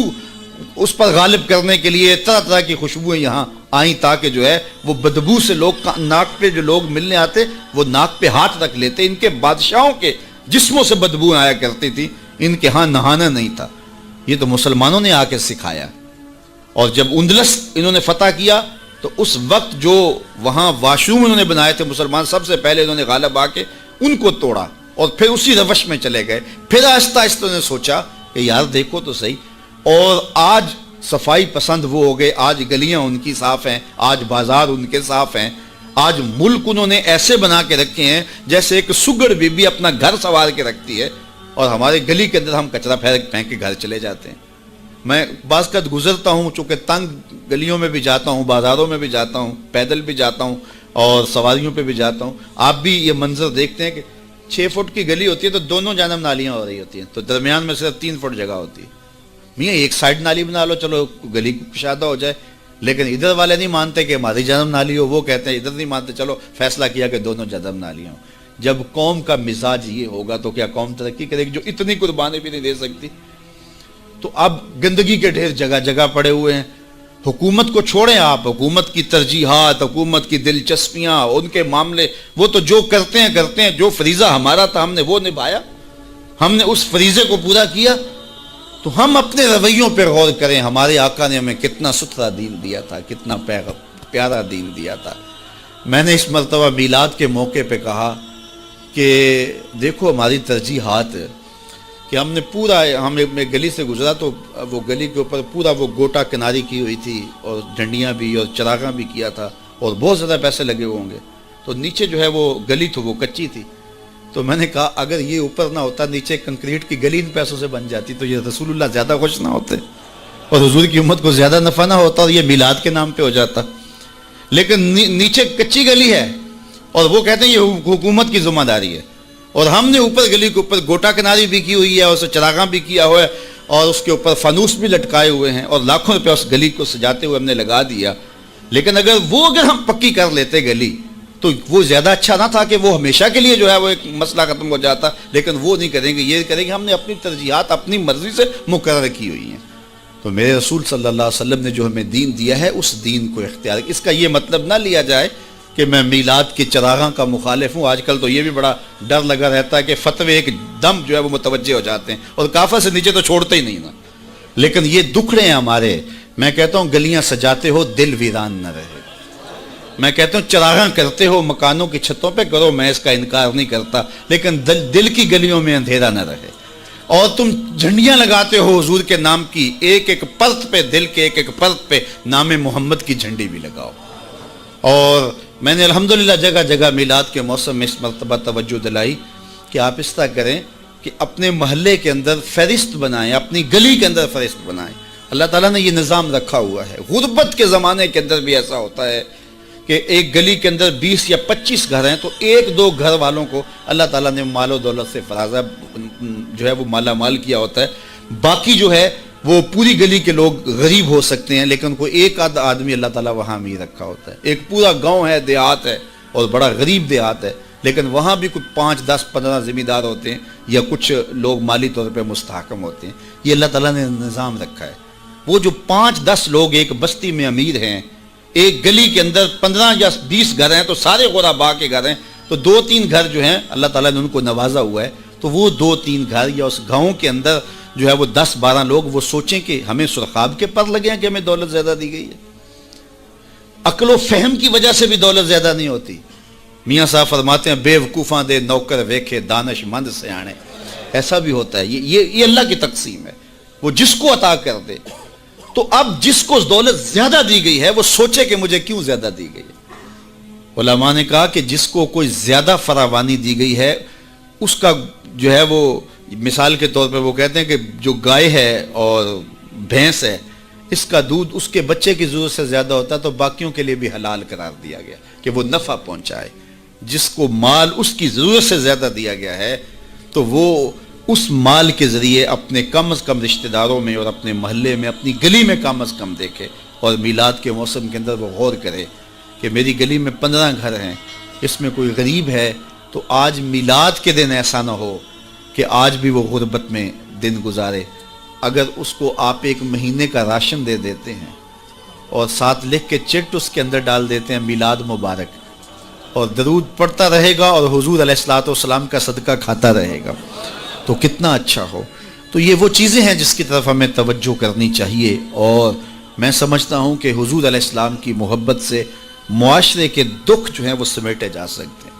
اس پر غالب کرنے کے لیے طرح طرح کی خوشبوئیں یہاں آئیں تاکہ جو ہے وہ بدبو سے لوگ ناک پہ جو لوگ ملنے آتے وہ ناک پہ ہاتھ رکھ لیتے. ان کے بادشاہوں کے جسموں سے بدبو آیا کرتی تھی, ان کے ہاں نہانا نہیں تھا. یہ تو مسلمانوں نے آ کے سکھایا. اور جب اندلس انہوں نے فتح کیا تو اس وقت جو وہاں واش روم انہوں نے بنائے تھے مسلمان, سب سے پہلے انہوں نے غالب آ کے ان کو توڑا اور پھر اسی روش میں چلے گئے. پھر آہستہ آہستہ نے سوچا کہ یار دیکھو تو صحیح. اور آج صفائی پسند وہ ہو گئے, آج گلیاں ان کی صاف ہیں, آج بازار ان کے صاف ہیں, آج ملک انہوں نے ایسے بنا کے رکھے ہیں جیسے ایک سگڑ بی بی اپنا گھر سنوار کے رکھتی ہے, اور ہمارے گلی کے اندر ہم کچرا پھینک کے گھر چلے جاتے ہیں. میں بعض قد گزرتا ہوں, چونکہ تنگ گلیوں میں بھی جاتا ہوں, بازاروں میں بھی جاتا ہوں, پیدل بھی جاتا ہوں اور سواریوں پہ بھی جاتا ہوں. آپ بھی یہ منظر دیکھتے ہیں کہ 6 فٹ کی گلی ہوتی ہے تو دونوں جانب نالیاں ہو رہی ہوتی ہیں, تو درمیان میں صرف 3 فٹ جگہ ہوتی ہے. میاں ایک سائڈ نالی بنا لو, چلو گلی کشادہ ہو جائے. لیکن ادھر والے نہیں مانتے کہ ہماری جانب نالی ہو, وہ کہتے ہیں ادھر نہیں مانتے, چلو فیصلہ کیا کہ دونوں جانب نالیاں ہوں. جب قوم کا مزاج یہ ہوگا تو کیا قوم ترقی کرے گی جو اتنی قربانی بھی نہیں دے سکتی؟ تو اب گندگی کے ڈھیر جگہ جگہ پڑے ہوئے ہیں. حکومت کو چھوڑیں آپ, حکومت کی ترجیحات, حکومت کی دلچسپیاں, ان کے معاملے, وہ تو جو کرتے ہیں. جو فریضہ ہمارا تھا ہم نے وہ نبھایا, ہم نے اس فریضے کو پورا کیا. تو ہم اپنے رویوں پر غور کریں. ہمارے آقا نے ہمیں کتنا ستھرا دین دیا تھا, کتنا پیارا دین دیا تھا. میں نے اس مرتبہ میلاد کے موقع پہ کہا کہ دیکھو ہماری ترجیحات, کہ ہم نے پورا, میں گلی سے گزرا تو وہ گلی کے اوپر پورا وہ گوٹا کناری کی ہوئی تھی اور ڈنڈیاں بھی اور چراغاں بھی کیا تھا اور بہت زیادہ پیسے لگے ہوئے ہوں گے. تو نیچے جو ہے وہ گلی تو وہ کچی تھی. تو میں نے کہا اگر یہ اوپر نہ ہوتا, نیچے کنکریٹ کی گلی ان پیسوں سے بن جاتی تو یہ رسول اللہ زیادہ خوش نہ ہوتے اور حضور کی امت کو زیادہ نفع نہ ہوتا اور یہ میلاد کے نام پہ ہو جاتا. لیکن نیچے کچی گلی ہے اور وہ کہتے ہیں یہ حکومت کی ذمہ داری ہے, اور ہم نے اوپر گلی کے اوپر گوٹا کناری بھی کی ہوئی ہے اور اسے چراغاں بھی کیا ہوا ہے اور اس کے اوپر فانوس بھی لٹکائے ہوئے ہیں اور لاکھوں روپے اس گلی کو سجاتے ہوئے ہم نے لگا دیا. لیکن اگر ہم پکی کر لیتے گلی تو وہ زیادہ اچھا نہ تھا کہ وہ ہمیشہ کے لیے جو ہے وہ ایک مسئلہ ختم ہو جاتا. لیکن وہ نہیں کریں گے, یہ کریں گے ہم نے اپنی ترجیحات اپنی مرضی سے مقرر کی ہوئی ہیں. تو میرے رسول صلی اللہ علیہ وسلم نے جو ہمیں دین دیا ہے اس دین کو اختیار. اس کا یہ مطلب نہ لیا جائے کہ میں میلاد کے چراغاں کا مخالف ہوں. آج کل تو یہ بھی بڑا ڈر لگا رہتا ہے کہ فتوے ایک دم جو ہے وہ متوجہ ہو جاتے ہیں اور کافر سے نیچے تو چھوڑتے ہی نہیں نا. لیکن یہ دکھڑے ہیں ہمارے. میں کہتا ہوں گلیاں سجاتے ہو دل ویران نہ رہے. میں کہتا ہوں چراغاں کرتے ہو مکانوں کی چھتوں پہ کرو, میں اس کا انکار نہیں کرتا, لیکن دل کی گلیوں میں اندھیرا نہ رہے. اور تم جھنڈیاں لگاتے ہو حضور کے نام کی, ایک ایک پرت پہ, دل کے ایک ایک پرت پہ نام محمد کی جھنڈی بھی لگاؤ. اور میں نے الحمدللہ جگہ جگہ میلاد کے موسم میں اس مرتبہ توجہ دلائی کہ آپ اس طرح کریں کہ اپنے محلے کے اندر فہرست بنائیں, اپنی گلی کے اندر فہرست بنائیں. اللہ تعالیٰ نے یہ نظام رکھا ہوا ہے. غربت کے زمانے کے اندر بھی ایسا ہوتا ہے کہ ایک گلی کے اندر 20 یا 25 گھر ہیں تو 1-2 گھر والوں کو اللہ تعالیٰ نے مال و دولت سے فرازہ جو ہے وہ مالا مال کیا ہوتا ہے. باقی جو ہے وہ پوری گلی کے لوگ غریب ہو سکتے ہیں, لیکن کوئی ایک آدھ آدمی اللہ تعالیٰ وہاں امیر رکھا ہوتا ہے. ایک پورا گاؤں ہے, دیہات ہے اور بڑا غریب دیہات ہے, لیکن وہاں بھی کچھ 5, 10, 15 ذمہ دار ہوتے ہیں یا کچھ لوگ مالی طور پہ مستحکم ہوتے ہیں. یہ اللہ تعالیٰ نے نظام رکھا ہے. وہ جو 5-10 لوگ ایک بستی میں امیر ہیں, ایک گلی کے اندر 15 یا 20 گھر ہیں تو سارے غربا کے گھر ہیں, تو 2-3 گھر جو ہیں اللہ تعالیٰ نے ان کو نوازا ہوا ہے. تو وہ 2-3 گھر یا اس گاؤں کے اندر جو ہے وہ 10-12 لوگ وہ سوچیں کہ ہمیں سرخاب کے پر لگے ہیں کہ ہمیں دولت زیادہ دی گئی ہے. عقل و فہم کی وجہ سے بھی دولت زیادہ نہیں ہوتی. میاں صاحب فرماتے ہیں بے وقوفاں دے نوکر ویکھے دانش مند سیانے. ایسا بھی ہوتا ہے. یہ اللہ کی تقسیم ہے, وہ جس کو عطا کر دے. تو اب جس کو دولت زیادہ دی گئی ہے وہ سوچے کہ مجھے کیوں زیادہ دی گئی ہے. علماء نے کہا کہ جس کو کوئی زیادہ فراوانی دی گئی ہے اس کا جو ہے وہ مثال کے طور پہ وہ کہتے ہیں کہ جو گائے ہے اور بھینس ہے اس کا دودھ اس کے بچے کی ضرورت سے زیادہ ہوتا ہے تو باقیوں کے لیے بھی حلال قرار دیا گیا کہ وہ نفع پہنچائے. جس کو مال اس کی ضرورت سے زیادہ دیا گیا ہے تو وہ اس مال کے ذریعے اپنے کم از کم رشتہ داروں میں اور اپنے محلے میں اپنی گلی میں کم از کم دیکھے. اور میلاد کے موسم کے اندر وہ غور کرے کہ میری گلی میں 15 گھر ہیں, اس میں کوئی غریب ہے تو آج میلاد کے دن ایسا نہ ہو کہ آج بھی وہ غربت میں دن گزارے. اگر اس کو آپ 1 مہینے کا راشن دے دیتے ہیں اور ساتھ لکھ کے چٹ اس کے اندر ڈال دیتے ہیں میلاد مبارک، اور درود پڑھتا رہے گا اور حضور علیہ الصلوۃ والسلام کا صدقہ کھاتا رہے گا، تو کتنا اچھا ہو۔ تو یہ وہ چیزیں ہیں جس کی طرف ہمیں توجہ کرنی چاہیے، اور میں سمجھتا ہوں کہ حضور علیہ السلام کی محبت سے معاشرے کے دکھ جو ہیں وہ سمیٹے جا سکتے ہیں۔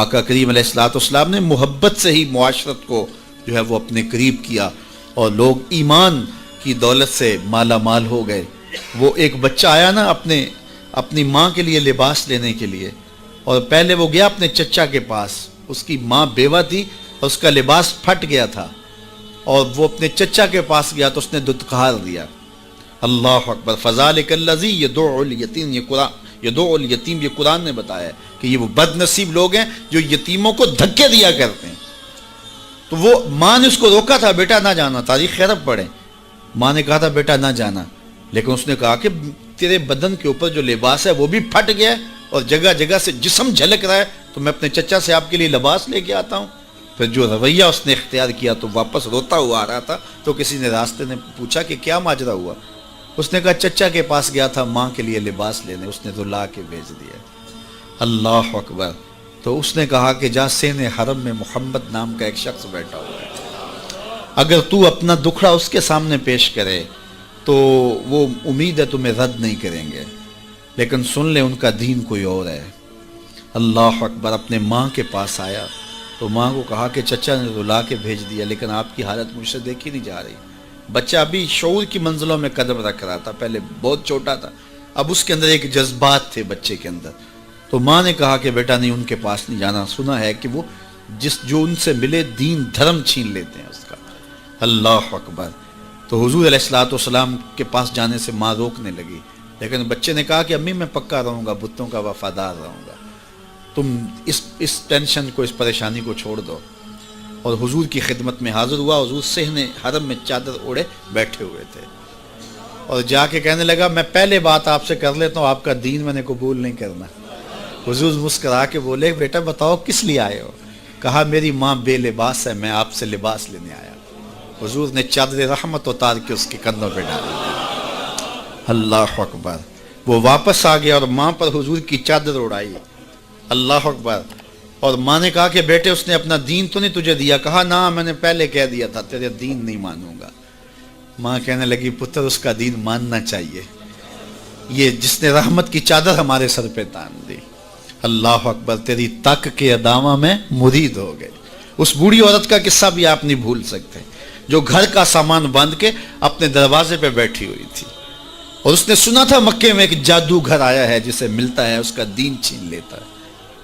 آقا کریم علیہ الصلوۃ والسلام نے محبت سے ہی معاشرت کو جو ہے وہ اپنے قریب کیا، اور لوگ ایمان کی دولت سے مالا مال ہو گئے۔ وہ ایک بچہ آیا نا اپنی ماں کے لیے لباس لینے کے لیے، اور پہلے وہ گیا اپنے چچا کے پاس، اس کی ماں بیوہ تھی اور اس کا لباس پھٹ گیا تھا، اور وہ اپنے چچا کے پاس گیا تو اس نے دتکار دیا۔ اللہ اکبر، فذالک الذی یدعو الیتیم، یدعو الیتیم، یہ قرآن نے بتایا ہے کہ یہ وہ بد نصیب لوگ ہیں جو یتیموں کو دھکے دیا کرتے ہیں۔ تو وہ ماں نے اس کو روکا تھا، بیٹا نہ جانا، تاریخ خیرب پڑھیں، ماں نے کہا تھا بیٹا نہ جانا، لیکن اس نے کہا کہ تیرے بدن کے اوپر جو لباس ہے وہ بھی پھٹ گیا ہے اور جگہ جگہ سے جسم جھلک رہا ہے، تو میں اپنے چچا سے آپ کے لیے لباس لے کے آتا ہوں۔ پھر جو رویہ اس نے اختیار کیا تو واپس روتا ہوا آ رہا تھا، تو کسی نے راستے نے پوچھا کہ کیا ماجرا ہوا؟ اس نے کہا چچا کے پاس گیا تھا ماں کے لیے لباس لینے، اس نے تو لا کے بھیج دیا۔ اللہ اکبر۔ تو اس نے کہا کہ جا سین حرم میں محمد نام کا ایک شخص بیٹھا ہوا ہے، اگر تو اپنا دکھڑا اس کے سامنے پیش کرے تو وہ امید ہے تمہیں رد نہیں کریں گے، لیکن سن لے ان کا دین کوئی اور ہے۔ اللہ اکبر۔ اپنے ماں کے پاس آیا تو ماں کو کہا کہ چچا نے تو لا کے بھیج دیا، لیکن آپ کی حالت مجھ سے دیکھی نہیں جا رہی۔ بچہ ابھی شعور کی منزلوں میں قدم رکھ رہا تھا، پہلے بہت چھوٹا تھا، اب اس کے اندر ایک جذبات تھے بچے کے اندر۔ تو ماں نے کہا کہ بیٹا نہیں، ان کے پاس نہیں جانا، سنا ہے کہ وہ جو ان سے ملے دین دھرم چھین لیتے ہیں اس کا۔ اللہ اکبر۔ تو حضور علیہ الصلوۃ والسلام کے پاس جانے سے ماں روکنے لگی، لیکن بچے نے کہا کہ امی میں پکا رہوں گا، بتوں کا وفادار رہوں گا، تم اس ٹینشن کو، اس پریشانی کو چھوڑ دو۔ اور حضور کی خدمت میں حاضر ہوا۔ حضور صحن حرم میں چادر اوڑے بیٹھے ہوئے تھے، اور جا کے کہنے لگا میں پہلے بات آپ سے کر لیتا ہوں، آپ کا دین میں نے قبول نہیں کرنا۔ حضور مسکرا کے بولے بیٹا بتاؤ کس لیے آئے ہو؟ کہا میری ماں بے لباس ہے، میں آپ سے لباس لینے آیا۔ حضور نے چادر رحمت اتار کے اس کے کندھوں پہ ڈالی۔ اللہ اکبر۔ وہ واپس آ گیا اور ماں پر حضور کی چادر اڑائی۔ اللہ اکبر۔ اور ماں نے کہا کہ بیٹے اس نے اپنا دین تو نہیں تجھے دیا؟ کہا نہ، میں نے پہلے کہہ دیا تھا تیرے دین نہیں مانوں گا۔ ماں کہنے لگی پتر اس کا دین ماننا چاہیے، یہ جس نے رحمت کی چادر ہمارے سر پہ تان دی۔ اللہ اکبر۔ تیری تک کے ادامہ میں مرید ہو گئے۔ اس بوڑھی عورت کا قصہ بھی آپ نہیں بھول سکتے، جو گھر کا سامان باندھ کے اپنے دروازے پہ بیٹھی ہوئی تھی، اور اس نے سنا تھا مکے میں ایک جادوگر آیا ہے جسے ملتا ہے اس کا دین چھین لیتا ہے۔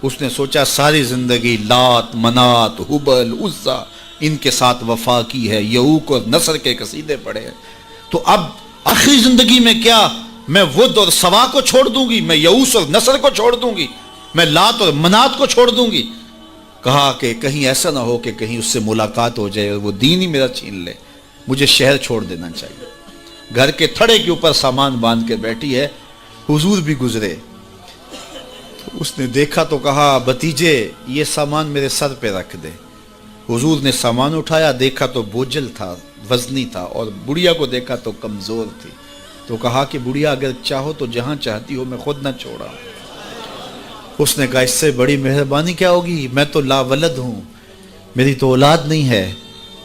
اس نے سوچا ساری زندگی لات، منات، حبل، عزا ان کے ساتھ وفا کی ہے، یعوق اور نصر کے قصیدے پڑھے ہیں، تو اب آخری زندگی میں کیا میں ود اور سوا کو چھوڑ دوں گی، میں یعوس اور نصر کو چھوڑ دوں گی، میں لات اور منات کو چھوڑ دوں گی؟ کہا کہ کہیں ایسا نہ ہو کہ کہیں اس سے ملاقات ہو جائے اور وہ دین ہی میرا چھین لے، مجھے شہر چھوڑ دینا چاہیے۔ گھر کے تھڑے کے اوپر سامان باندھ کے بیٹھی ہے، حضور بھی گزرے، اس نے دیکھا تو کہا بھتیجے یہ سامان میرے سر پہ رکھ دے۔ حضور نے سامان اٹھایا، دیکھا تو بوجھل تھا، وزنی تھا، اور بڑھیا کو دیکھا تو کمزور تھی، تو کہا کہ بڑھیا اگر چاہو تو جہاں چاہتی ہو میں خود نہ چھوڑا۔ اس نے کہا اس سے بڑی مہربانی کیا ہوگی، میں تو لاولد ہوں، میری تو اولاد نہیں ہے،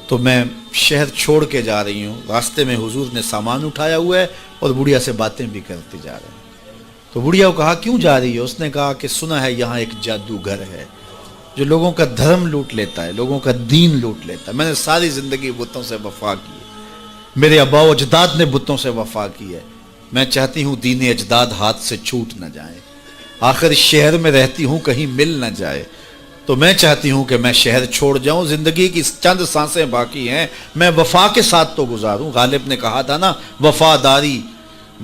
تو میں شہر چھوڑ کے جا رہی ہوں۔ راستے میں حضور نے سامان اٹھایا ہوا ہے اور بڑھیا سے باتیں بھی کرتے جا رہے ہیں۔ تو بڑھیا کو کہا کیوں جا رہی ہے؟ اس نے کہا کہ سنا ہے یہاں ایک جادوگر ہے جو لوگوں کا دھرم لوٹ لیتا ہے، لوگوں کا دین لوٹ لیتا ہے۔ میں نے ساری زندگی بتوں سے وفا کی ہے، میرے آبا و اجداد نے بتوں سے وفا کی ہے، میں چاہتی ہوں دین اجداد ہاتھ سے چھوٹ نہ جائیں، آخر اس شہر میں رہتی ہوں کہیں مل نہ جائے، تو میں چاہتی ہوں کہ میں شہر چھوڑ جاؤں، زندگی کی چند سانسیں باقی ہیں، میں وفا کے ساتھ تو گزاروں۔ غالب نے کہا تھا نا وفاداری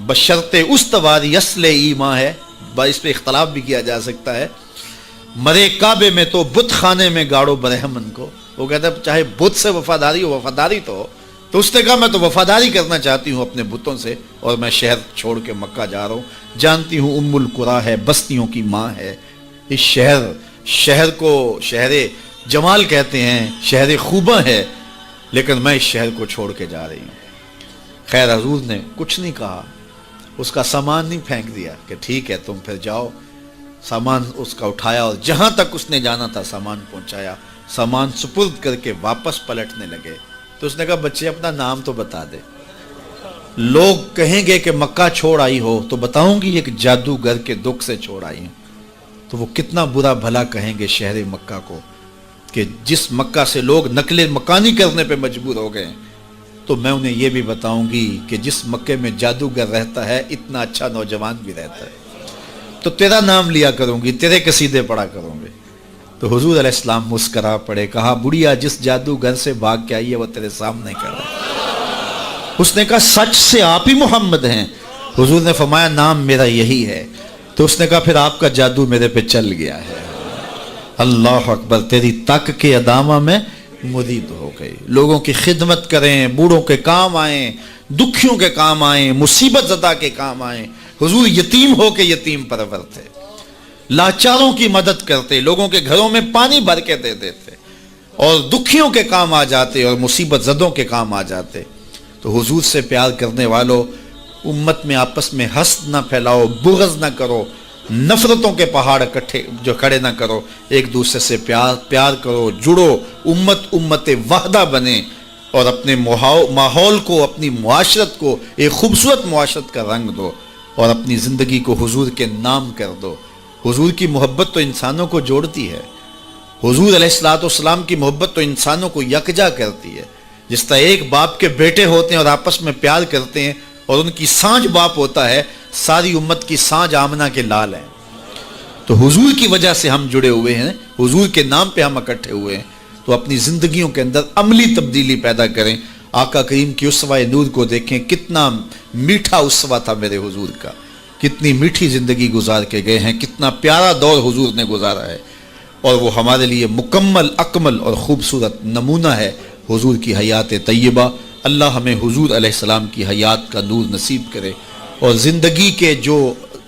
بشرط استواری اصل ایمان ہے، اس پہ اختلاف بھی کیا جا سکتا ہے۔ مرے کعبے میں تو بت خانے میں گاڑو برہمن کو، وہ کہتا ہے چاہے بت سے وفاداری ہو، وفاداری تو ہو۔ تو اس نے کہا میں تو وفاداری کرنا چاہتی ہوں اپنے بتوں سے، اور میں شہر چھوڑ کے مکہ جا رہا ہوں، جانتی ہوں ام القریٰ ہے، بستیوں کی ماں ہے، اس شہر کو شہر جمال کہتے ہیں، شہر خوباں ہے، لیکن میں اس شہر کو چھوڑ کے جا رہی ہوں۔ خیر حضور نے کچھ نہیں کہا، اس کا سامان نہیں پھینک دیا کہ ٹھیک ہے تم پھر جاؤ. سامان اس کا اٹھایا اور جہاں تک اس نے جانا تھا سامان پہنچایا. سامان سپرد کر کے واپس پلٹنے لگے تو اس نے کہا بچے اپنا نام تو بتا دے. لوگ کہیں گے کہ مکہ چھوڑ آئی ہو تو بتاؤں گی ایک جادوگر کے دکھ سے چھوڑ آئی ہوں. تو وہ کتنا برا بھلا کہیں گے شہر مکہ کو کہ جس مکہ سے لوگ نقل مکانی کرنے پہ مجبور ہو گئے. تو میں انہیں یہ بھی بتاؤں گی کہ جس مکے میں جادوگر رہتا ہے اتنا اچھا نوجوان بھی رہتا ہے. تو تیرا نام لیا کروں گی, تیرے قصیدے پڑھا کروں گے. تو حضور علیہ السلام مسکرا پڑے, کہا بڑھیا جس جادوگر سے بھاگ کے آئی ہے وہ تیرے سامنے کر رہا ہے. اس نے کہا سچ سے آپ ہی محمد ہیں؟ حضور نے فرمایا نام میرا یہی ہے. تو اس نے کہا پھر آپ کا جادو میرے پہ چل گیا ہے. اللہ اکبر, تیری تک کے ادامہ میں مرید ہو گئی. لوگوں کی خدمت کریں, بوڑھوں کے کام آئیں, دکھیوں کے کام آئیں, مصیبت زدہ کے کام آئیں. حضور یتیم ہو کے یتیم پرور تھے, لاچاروں کی مدد کرتے, لوگوں کے گھروں میں پانی بھر کے دے دیتے اور دکھیوں کے کام آ جاتے اور مصیبت زدوں کے کام آ جاتے. تو حضور سے پیار کرنے والوں, امت میں آپس میں حسد نہ پھیلاؤ, بغض نہ کرو, نفرتوں کے پہاڑ اکٹھے جو کھڑے نہ کرو, ایک دوسرے سے پیار کرو, جڑو, امت وحدہ بنے اور اپنے ماحول کو, اپنی معاشرت کو ایک خوبصورت معاشرت کا رنگ دو اور اپنی زندگی کو حضور کے نام کر دو. حضور کی محبت تو انسانوں کو جوڑتی ہے. حضور علیہ السلام کی محبت تو انسانوں کو یکجا کرتی ہے. جس طرح ایک باپ کے بیٹے ہوتے ہیں اور آپس میں پیار کرتے ہیں اور ان کی سانج باپ ہوتا ہے, ساری امت کی سانج آمنہ کے لال ہیں. تو حضور کی وجہ سے ہم جڑے ہوئے ہیں, حضور کے نام پہ ہم اکٹھے ہوئے ہیں. تو اپنی زندگیوں کے اندر عملی تبدیلی پیدا کریں. آقا کریم کی اسوہ نور کو دیکھیں, کتنا میٹھا اسوہ تھا میرے حضور کا, کتنی میٹھی زندگی گزار کے گئے ہیں, کتنا پیارا دور حضور نے گزارا ہے. اور وہ ہمارے لیے مکمل, اکمل اور خوبصورت نمونہ ہے حضور کی حیات طیبہ. اللہ ہمیں حضور علیہ السلام کی حیات کا نور نصیب کرے اور زندگی کے جو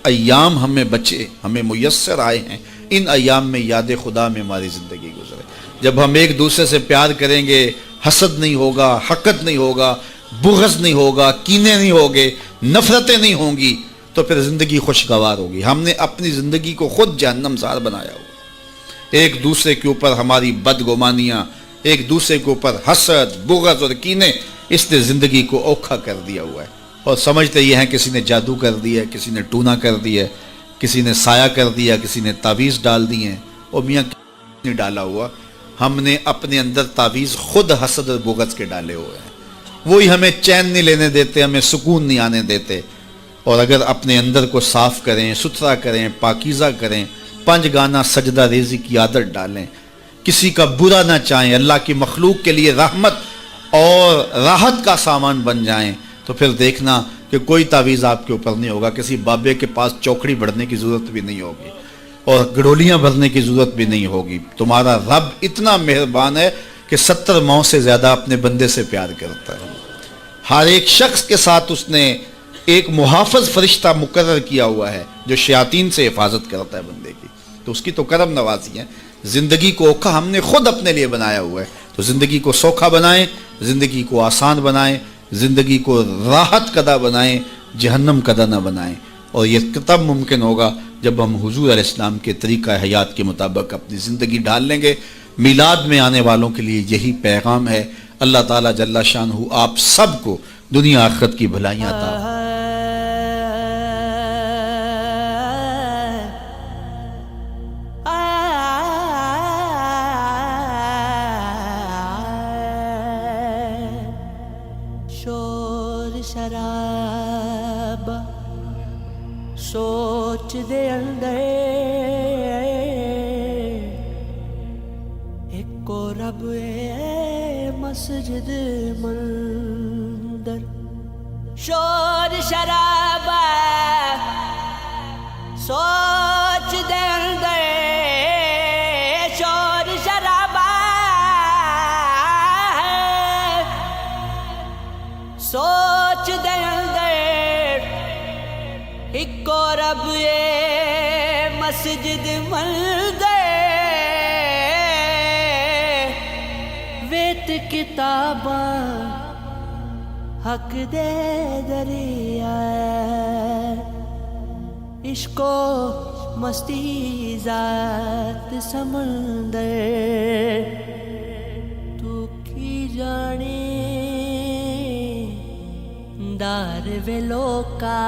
ایام ہمیں بچے, ہمیں میسر آئے ہیں, ان ایام میں یاد خدا میں ہماری زندگی گزرے. جب ہم ایک دوسرے سے پیار کریں گے, حسد نہیں ہوگا, حقد نہیں ہوگا, بغض نہیں ہوگا, کینے نہیں ہوگے, نفرتیں نہیں ہوں گی, تو پھر زندگی خوشگوار ہوگی. ہم نے اپنی زندگی کو خود جہنم زار بنایا ہوا. ایک دوسرے کے اوپر ہماری بدگمانیاں, ایک دوسرے کے اوپر حسد, بغض اور کینے, اس نے زندگی کو اوکھا کر دیا ہوا ہے. اور سمجھتے یہ ہیں کسی نے جادو کر دیا, کسی نے ٹونا کر دیا, کسی نے سایہ کر دیا, کسی نے تعویذ ڈال دی ہیں. اور میاں نہیں ڈالا ہوا, ہم نے اپنے اندر تعویذ خود حسد اور بغض کے ڈالے ہوئے ہیں. وہی ہمیں چین نہیں لینے دیتے, ہمیں سکون نہیں آنے دیتے. اور اگر اپنے اندر کو صاف کریں, ستھرا کریں, پاکیزہ کریں, 5 گانا سجدہ ریزی کی عادت ڈالیں, کسی کا برا نہ چاہیں, اللہ کی مخلوق کے لیے رحمت اور راحت کا سامان بن جائیں, تو پھر دیکھنا کہ کوئی تعویذ آپ کے اوپر نہیں ہوگا. کسی بابے کے پاس چوکڑی بڑھنے کی ضرورت بھی نہیں ہوگی اور گڑولیاں بھرنے کی ضرورت بھی نہیں ہوگی. تمہارا رب اتنا مہربان ہے کہ 70 ماؤں سے زیادہ اپنے بندے سے پیار کرتا ہے. ہر ایک شخص کے ساتھ اس نے ایک محافظ فرشتہ مقرر کیا ہوا ہے جو شیاطین سے حفاظت کرتا ہے بندے کی. تو اس کی تو کرم نوازی ہے. زندگی کو اوکھا ہم نے خود اپنے لیے بنایا ہوا ہے. تو زندگی کو سوکھا بنائیں, زندگی کو آسان بنائیں, زندگی کو راحت قدا بنائیں, جہنم قدا نہ بنائیں. اور یہ تب ممکن ہوگا جب ہم حضور علیہ السلام کے طریقہ حیات کے مطابق اپنی زندگی ڈال لیں گے. میلاد میں آنے والوں کے لیے یہی پیغام ہے. اللہ تعالیٰ جل شانہ آپ سب کو دنیا آخرت کی بھلائیاں عطا. شور شراب سوچ دے اندر ایک رب مسجد مندر. شور شراب سوچ دے اندر, شور شراب سوچ دے اندر ایک رب مسجد مندر. ویت کتاباں حق دے دریا عشق و مستی ذات سمندر تو کی جانے دار ویلوکا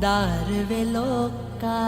دار ویلوکا